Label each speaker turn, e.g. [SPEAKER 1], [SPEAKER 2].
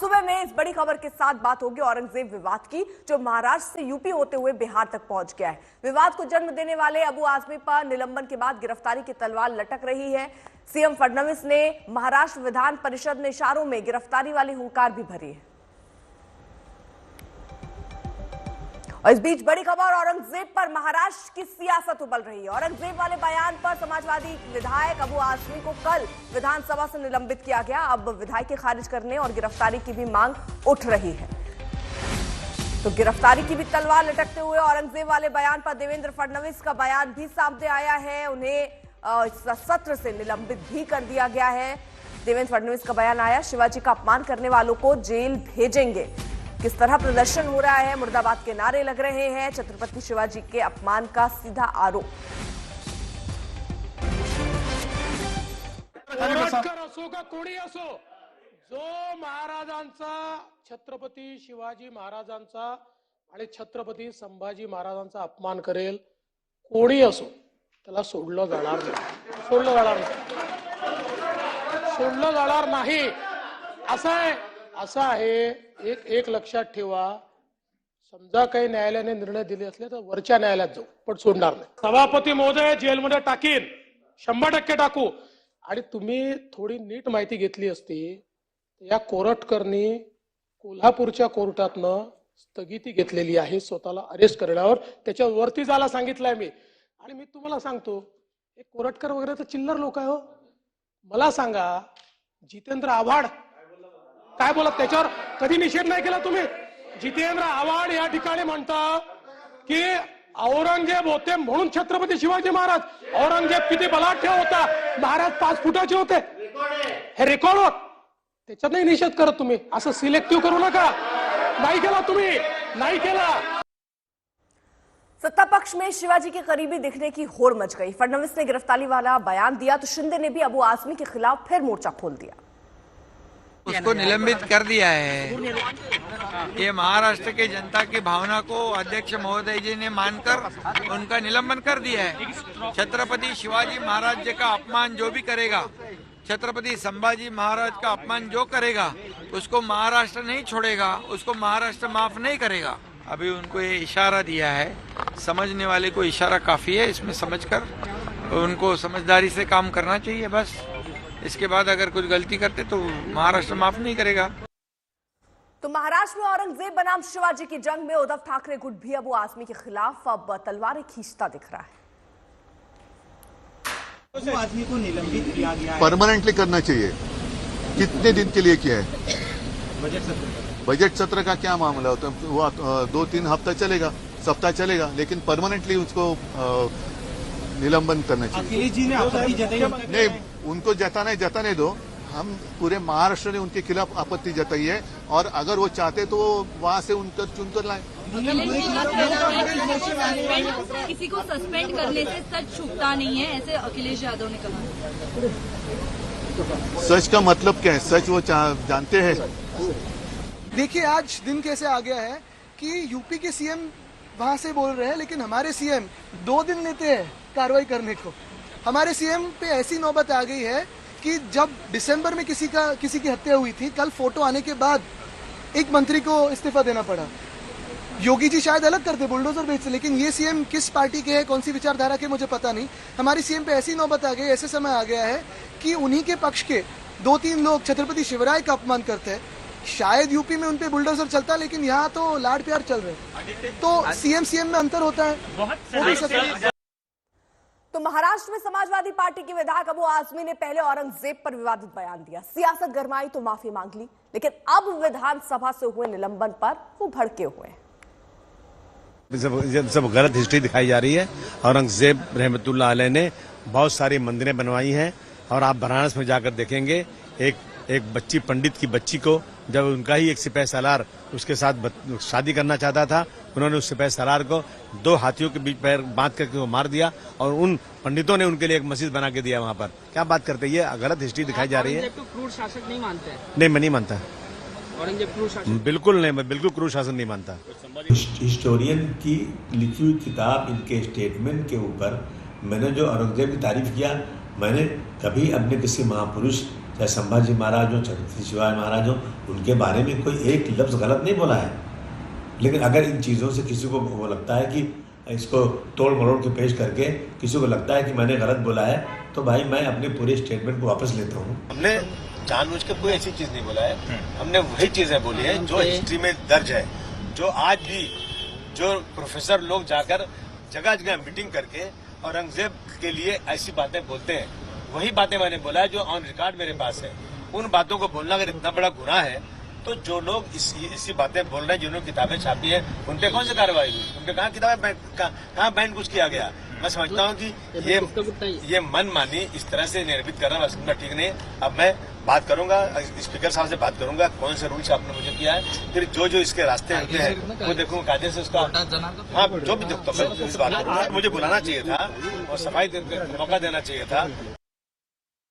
[SPEAKER 1] सुबह में इस बड़ी खबर के साथ बात होगी औरंगजेब विवाद की, जो महाराष्ट्र से यूपी होते हुए बिहार तक पहुंच गया है। विवाद को जन्म देने वाले अबू आजमी पर निलंबन के बाद गिरफ्तारी की तलवार लटक रही है। सीएम फडणवीस ने महाराष्ट्र विधान परिषद में इशारों में गिरफ्तारी वाली हुंकार भी भरी है। और इस बीच बड़ी खबर औरंगजेब पर महाराष्ट्र की सियासत उबल रही है। औरंगजेब वाले बयान पर समाजवादी विधायक अबू आजमी को कल विधानसभा से निलंबित किया गया। अब विधायक खारिज करने और गिरफ्तारी की भी मांग उठ रही है। तो गिरफ्तारी की भी तलवार लटकते हुए औरंगजेब वाले बयान पर देवेंद्र फडणवीस का बयान भी सामने आया है। उन्हें सत्र से निलंबित भी कर दिया गया है। देवेंद्र फडणवीस का बयान आया, शिवाजी का अपमान करने वालों को जेल भेजेंगे। किस तरह प्रदर्शन हो रहा है, मुर्दाबाद के नारे लग रहे हैं, छत्रपति शिवाजी के अपमान का सीधा आरोप।
[SPEAKER 2] असो का कोणी असो, जो महाराजांचा, छत्रपती शिवाजी महाराजांचा आणि छत्रपती संभाजी महाराजांचा अपमान करेल, कोणी असो, त्याला सोडलं जाणार नाही, सोडलं जाणार नाही। असं आहे, एक लक्षात ठेवा, समजा काही न्यायालयाने निर्णय दिले असले तर वरच्या न्यायालयात जाऊ, पण सोडणार नाही। सभापती महोदय जेलमध्ये टाकीन, 100% टाकू। आणि तुम्ही थोडी नीट माहिती घेतली असती, या कोरटकरनी कोल्हापूरच्या कोर्टातनं स्थगिती घेतलेली आहे स्वतःला अरेस्ट करण्यावर, त्याच्यावरती जायला सांगितलंय मी। आणि मी तुम्हाला सांगतो, एक कोरटकर वगैरे तर चिल्लर लोक आहे हो। मला सांगा, जितेंद्र आव्हाड काय बोलत, त्याच्यावर कधी निषेध नाही केला तुम्ही? जितेंद्र आव्हाड या ठिकाणी म्हणतात की औरंगजेब होते म्हणून छत्रपती शिवाजी महाराज, औरंगजेब किती बलाढ्य होता, महाराज 5 फुटाचे होते, हे रेकॉर्ड होत, त्याच्यात नाही निषेध करत तुम्ही। असं सिलेक्टिव्ह करू नका, नाही केला तुम्ही, नाही केला।
[SPEAKER 1] सत्ता पक्ष में शिवाजी के करीबी दिखने की होड़ मच गई। फडणवीस ने गिरफ्तारी वाला बयान दिया तो शिंदे ने भी अबू आजमी के खिलाफ फिर मोर्चा खोल दिया।
[SPEAKER 3] उसको निलंबित कर दिया है। ये महाराष्ट्र की जनता की भावना को अध्यक्ष महोदय जी ने मानकर उनका निलंबन कर दिया है। छत्रपति शिवाजी महाराज जी का अपमान जो भी करेगा, छत्रपति संभाजी महाराज का अपमान जो करेगा, उसको महाराष्ट्र नहीं छोड़ेगा, उसको महाराष्ट्र माफ नहीं करेगा। अभी उनको ये इशारा दिया है, समझने वाले को इशारा काफी है, इसमें समझकर उनको समझदारी से काम करना चाहिए बस। इसके बाद अगर कुछ गलती करते तो महाराष्ट्र माफ नहीं करेगा।
[SPEAKER 1] तो महाराष्ट्र में औरंगजेब बनाम शिवाजी की जंग में उद्धव ठाकरे गुट भी अबू आजमी के खिलाफ अब तलवारें खींचता दिख रहा है।
[SPEAKER 4] अबू आजमी को निलंबित किया गया है,
[SPEAKER 5] परमानेंटली करना चाहिए। कितने दिन के लिए किया है? बजट सत्र का क्या मामला होता है? वो 2-3 हफ्ता चलेगा, सप्ताह चलेगा, लेकिन परमानेंटली उसको निलंबन करना चाहिए।
[SPEAKER 4] अखिलेश जी ने आपत्ति जताई
[SPEAKER 5] नहीं, उनको जताने दो। हम पूरे महाराष्ट्र ने उनके खिलाफ आपत्ति जताई है, और अगर वो चाहते तो वहां से उनका चुनकर लाए।
[SPEAKER 6] किसी को सस्पेंड करने से सच छुपता नहीं है, ऐसे अखिलेश यादव ने कहा।
[SPEAKER 5] सच का मतलब क्या है? सच वो जानते हैं।
[SPEAKER 7] देखिए, आज दिन कैसे आ गया है कि यूपी के सीएम वहां से बोल रहे हैं, लेकिन हमारे सीएम 2 दिन लेते हैं कार्रवाई करने को। हमारे सीएम पे ऐसी नौबत आ गई है कि जब दिसंबर में किसी की हत्या हुई थी, कल फोटो आने के बाद एक मंत्री को इस्तीफा देना पड़ा। योगी जी शायद अलग करते बुलडोजर बेच से, लेकिन ये सीएम किस पार्टी के हैं, कौन सी विचारधारा के, मुझे पता नहीं। हमारे सीएम पे ऐसी नौबत आ गई, ऐसे समय आ गया है कि उन्हीं के पक्ष के 2-3 लोग छत्रपति शिवराय का अपमान करते हैं। शायद यूपी में उनपे बुलडोजर चलता, लेकिन यहाँ तो लाड प्यार चल रहे हैं। तो सीएम में अंतर होता है।
[SPEAKER 1] तो महाराष्ट्र में समाजवादी पार्टी के विधायक अबू आजमी ने पहले औरंगजेब पर विवादित बयान दिया, सियासत गरमाई तो माफी मांग ली, लेकिन अब विधानसभा से हुए निलंबन पर वो भड़के हुए हैं।
[SPEAKER 8] सब गलत हिस्ट्री दिखाई जा रही है। औरंगजेब रहमतुल्लाह अलैह ने बहुत सारी मंदिरें बनवाई हैं, और आप बनारस में जाकर देखेंगे, एक बच्ची, पंडित की बच्ची को, जब उनका ही एक सिपाही सालार उसके साथ शादी करना चाहता था, उन्होंने उस सिपाही सालार को 2 हाथियों के बीच पैर बांध करके वो मार दिया, और उन पंडितों ने उनके लिए एक मस्जिद बना के दिया वहां पर। क्या बात करते हैं? ये गलत हिस्ट्री दिखाई जा रही है।
[SPEAKER 4] तो क्रूर शासक नहीं मानते हैं?
[SPEAKER 8] नहीं, मैं नहीं मानता।
[SPEAKER 4] औरंगजेब क्रूर शासक?
[SPEAKER 8] बिल्कुल नहीं, मैं बिल्कुल क्रूर शासन नहीं मानता।
[SPEAKER 9] हिस्टोरियन की लिखी हुई किताब, इनके स्टेटमेंट के ऊपर मैंने जो औरंगजेब की तारीफ किया, मैंने कभी अपने किसी महापुरुष चाहे संभाजी महाराज हो, छत्रपति शिवाजी महाराज हो, उनके बारे में कोई एक लफ्ज़ गलत नहीं बोला है। लेकिन अगर इन चीज़ों से किसी को वो लगता है कि इसको तोड़ मरोड़ के पेश करके किसी को लगता है कि मैंने गलत बोला है, तो भाई मैं अपने पूरे स्टेटमेंट को वापस लेता हूँ।
[SPEAKER 10] हमने जानबूझ के कोई ऐसी चीज नहीं बोला है, हमने वही चीजें बोली है जो हिस्ट्री में दर्ज है, जो आज भी जो प्रोफेसर लोग जाकर जगह जगह मीटिंग करके औरंगजेब के लिए ऐसी बातें बोलते हैं, वही बातें मैंने बोला है जो ऑन रिकॉर्ड मेरे पास है। उन बातों को बोलना अगर इतना बड़ा गुनाह है, तो जो लोग इसी बातें बोल रहे हैं, जिन्होंने किताबें छापी है, उन पे कौन सी कार्रवाई हुई, उन पे कहाँ किताबें कहाँ बैन कुछ किया गया। मैं समझता हूँ कि ये मनमानी इस तरह से निर्मित करना वास्तव ठीक नहीं। अब मैं बात करूंगा, स्पीकर साहब से बात करूंगा, कौन से रूल्स आपने मुझे किया है, फिर जो इसके रास्ते होते हैं वो देखूंगा, कायदे से उसका हाँ जो भी देखता हूँ, इस बात मुझे बुलाना चाहिए था और सफाई मौका देना चाहिए था।